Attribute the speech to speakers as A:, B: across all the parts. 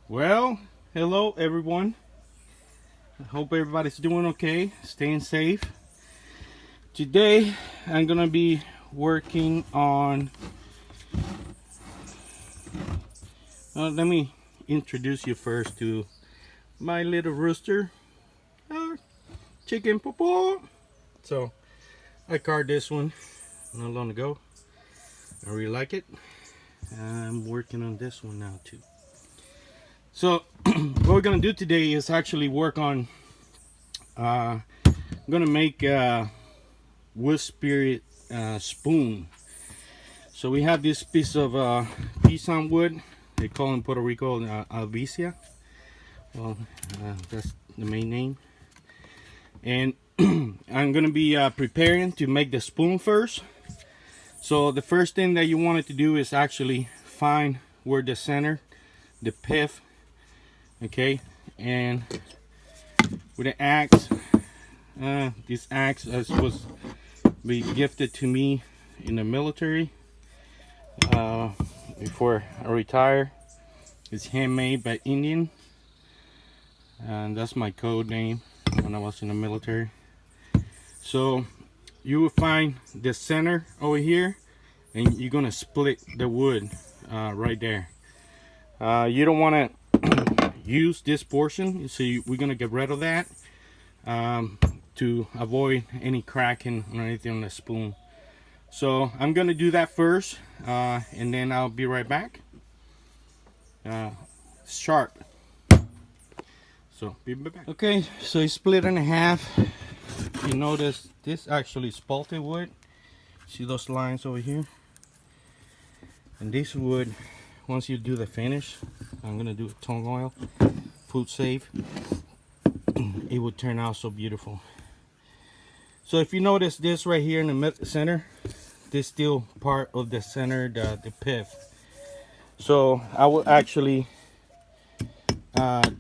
A: Well, hello everyone. I hope everybody's doing okay, staying safe. Today I'm gonna be working on let me introduce you first to my little rooster, chicken popo. So I caught this one not long ago. I really like it. I'm working on this one now too. So what we're gonna do today is actually work on I'm gonna make wood spirit spoon. So we have this piece of pisan wood. They call in Puerto Rico albicia. Well, that's the main name. And I'm gonna be preparing to make the spoon first. So the first thing that you wanted to do is actually find where the center, the pith, okay, and with an axe. This axe was gifted to me in the military before I retire. It's handmade by Indian, and that's my code name when I was in the military. So you will find the center over here, and you're gonna split the wood right there. You don't want to use this portion, so we're gonna get rid of that to avoid any cracking or anything on the spoon. So I'm gonna do that first, and then I'll be right back. Sharp. So be right back. Okay, so it's split in half. You notice this actually is spalted wood. See those lines over here? And this wood, once you do the finish, I'm gonna do a tung oil, food safe. It would turn out so beautiful. So if you notice this right here in the center, this still part of the center, the pith. So I will actually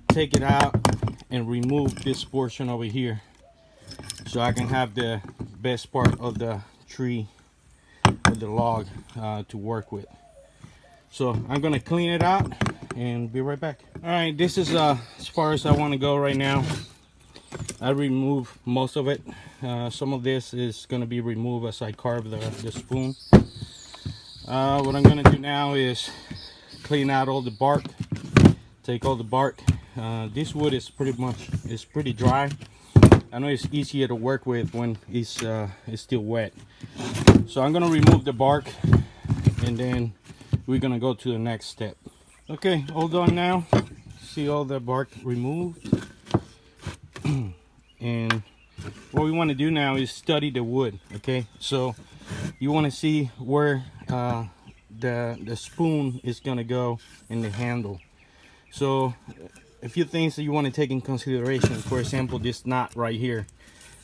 A: take it out and remove this portion over here, so I can have the best part of the tree, of the log, to work with. So I'm gonna clean it out and be right back. All right, this is as far as I want to go right now. I remove most of it. Some of this is going to be removed as I carve the spoon. What I'm going to do now is clean out all the bark. Take all the bark. This wood is pretty dry. I know it's easier to work with when it's still wet. So I'm going to remove the bark, and then we're going to go to the next step. Okay, all done now. See all the bark removed. And what we want to do now is study the wood. Okay, so you want to see where the spoon is going to go in the handle. So a few things that you want to take in consideration. For example, this knot right here.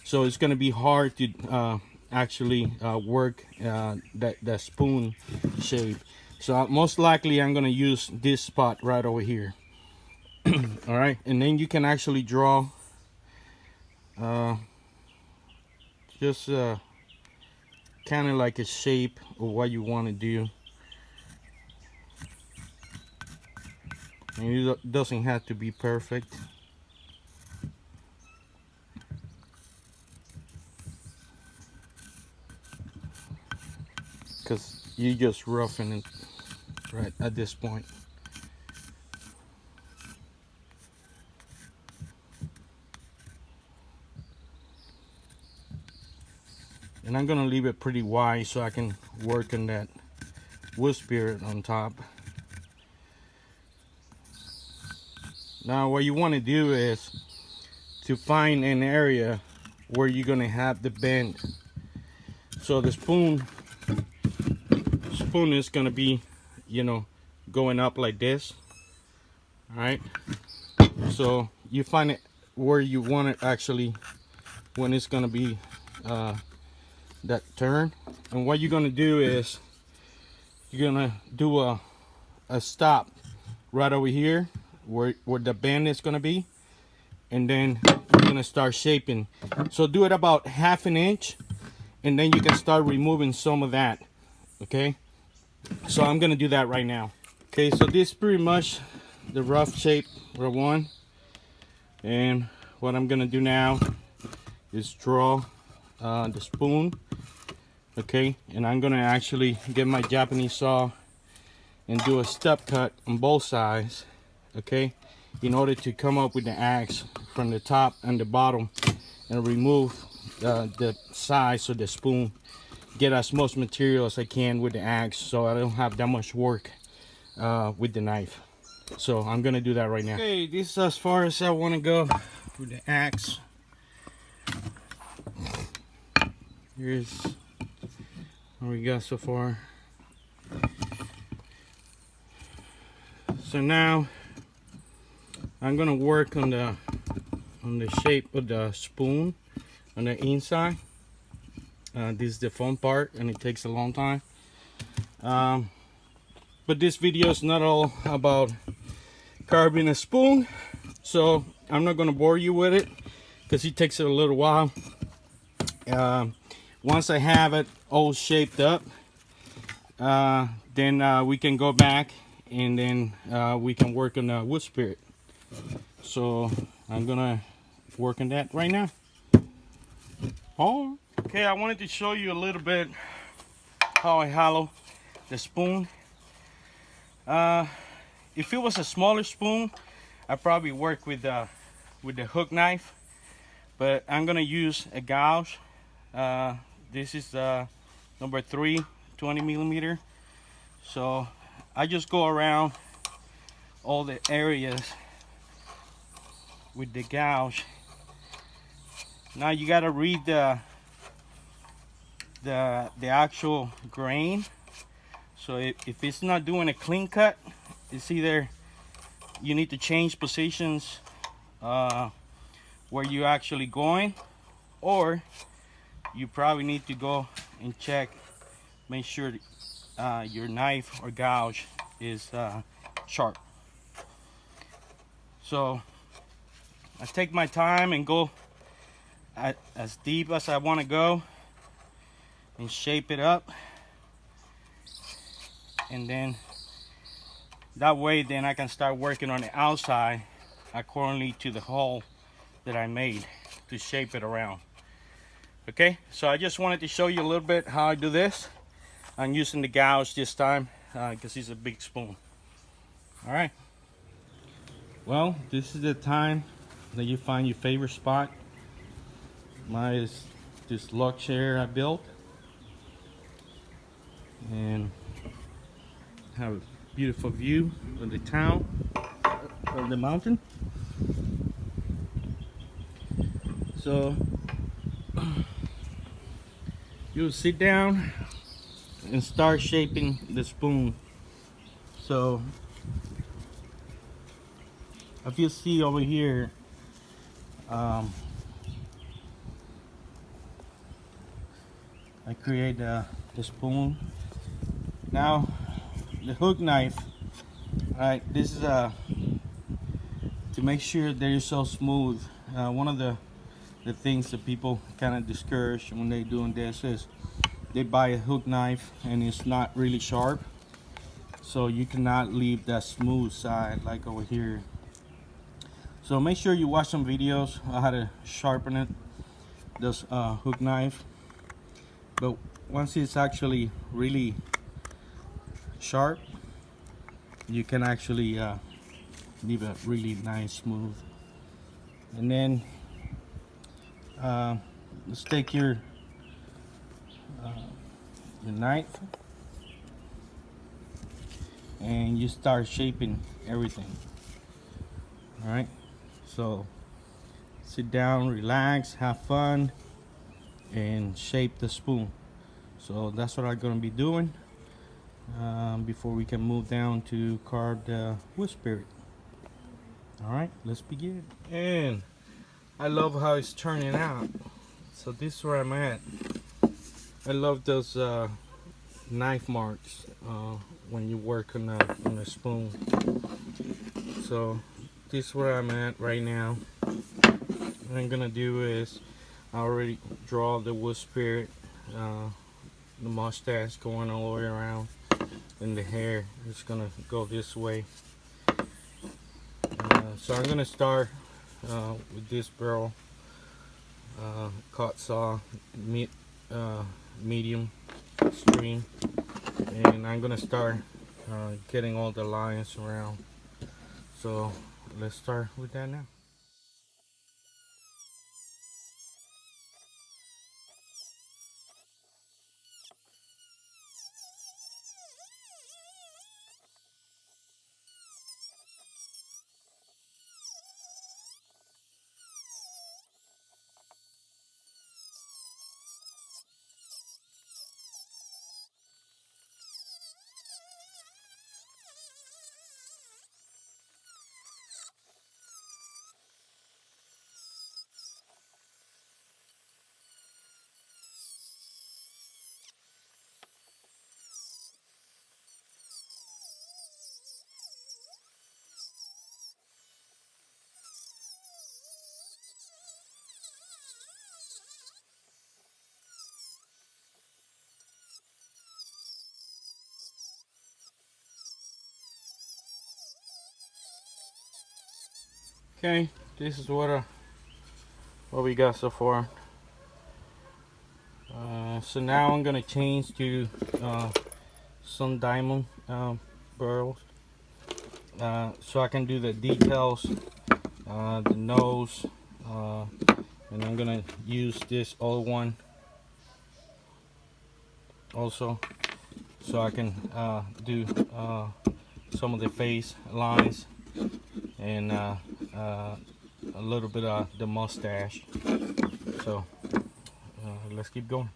A: So it's going to be hard to actually work that spoon shape. So most likely I'm going to use this spot right over here. All right, and then you can actually draw just kind of like a shape of what you want to do. And it doesn't have to be perfect. Because you just roughing it right at this point. And I'm gonna leave it pretty wide so I can work on that wood spirit on top. Now what you want to do is to find an area where you're gonna have the bend. So the spoon is gonna be, you know, going up like this. All right. So you find it where you want it actually, when it's gonna be that turn. And what you're gonna do is you're gonna do a stop right over here where the bend is gonna be, and then you're gonna start shaping. So do it about 1/2 inch, and then you can start removing some of that. Okay, so I'm gonna do that right now. Okay, so this is pretty much the rough shape one, and what I'm gonna do now is draw the spoon. Okay, and I'm gonna actually get my Japanese saw and do a step cut on both sides, okay, in order to come up with the axe from the top and the bottom and remove the sides of the spoon, get as much material as I can with the axe so I don't have that much work with the knife. So I'm gonna do that right now. Okay, this is as far as I want to go with the axe. Here's what we got so far. So now I'm gonna work on the shape of the spoon on the inside. This is the fun part, and it takes a long time. But this video is not all about carving a spoon, so I'm not gonna bore you with it because it takes a little while. Once I have it all shaped up, then we can go back and then we can work on the wood spirit. So I'm gonna work on that right now. Oh, okay, I wanted to show you a little bit how I hollow the spoon. If it was a smaller spoon, I'd probably work with the hook knife, but I'm gonna use a gouge. This is number 3, 20 millimeter. So I just go around all the areas with the gouge. Now you gotta read the actual grain. So if it's not doing a clean cut, it's either you need to change positions where you're actually going, or you probably need to go and check, make sure your knife or gouge is sharp. So I take my time and go as deep as I want to go and shape it up, and then that way then I can start working on the outside accordingly to the hole that I made to shape it around. Okay, so I just wanted to show you a little bit how I do this. I'm using the gouge this time because it's a big spoon. All right, well, this is the time that you find your favorite spot. Mine is this log chair I built, and have a beautiful view of the town, of the mountain. So you sit down and start shaping the spoon. So if you see over here, I create the spoon. Now the hook knife, right, this is to make sure that it's so smooth. One of the things that people kind of discourage when they doing this is they buy a hook knife and it's not really sharp, so you cannot leave that smooth side like over here. So make sure you watch some videos on how to sharpen it, this hook knife. But once it's actually really sharp, you can actually leave it really nice smooth. And then let's take your knife and you start shaping everything. All right, so sit down, relax, have fun, and shape the spoon. So that's what I'm gonna be doing before we can move down to carve the wood spirit. All right, let's begin. And I love how it's turning out. So this is where I'm at. I love those knife marks when you work on a spoon. So this is where I'm at right now. What I'm gonna do is I already draw the wood spirit, the mustache going all the way around, and the hair is gonna go this way. So I'm gonna start with this barrel, cut saw, medium stream, and I'm gonna start getting all the lines around. So let's start with that now. Okay, this is what we got so far. So now I'm gonna change to some diamond barrels, so I can do the details, the nose, and I'm gonna use this old one also, so I can do some of the face lines and a little bit of the mustache. So let's keep going.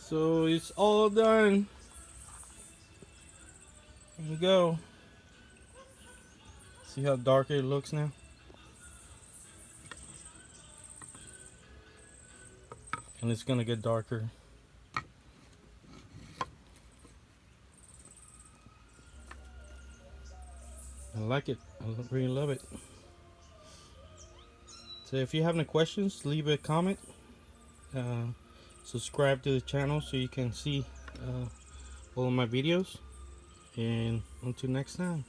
A: So it's all done. Here we go. See how dark it looks now? And it's gonna get darker. I like it. I really love it. So if you have any questions, leave a comment. Subscribe to the channel so you can see all of my videos. And until next time.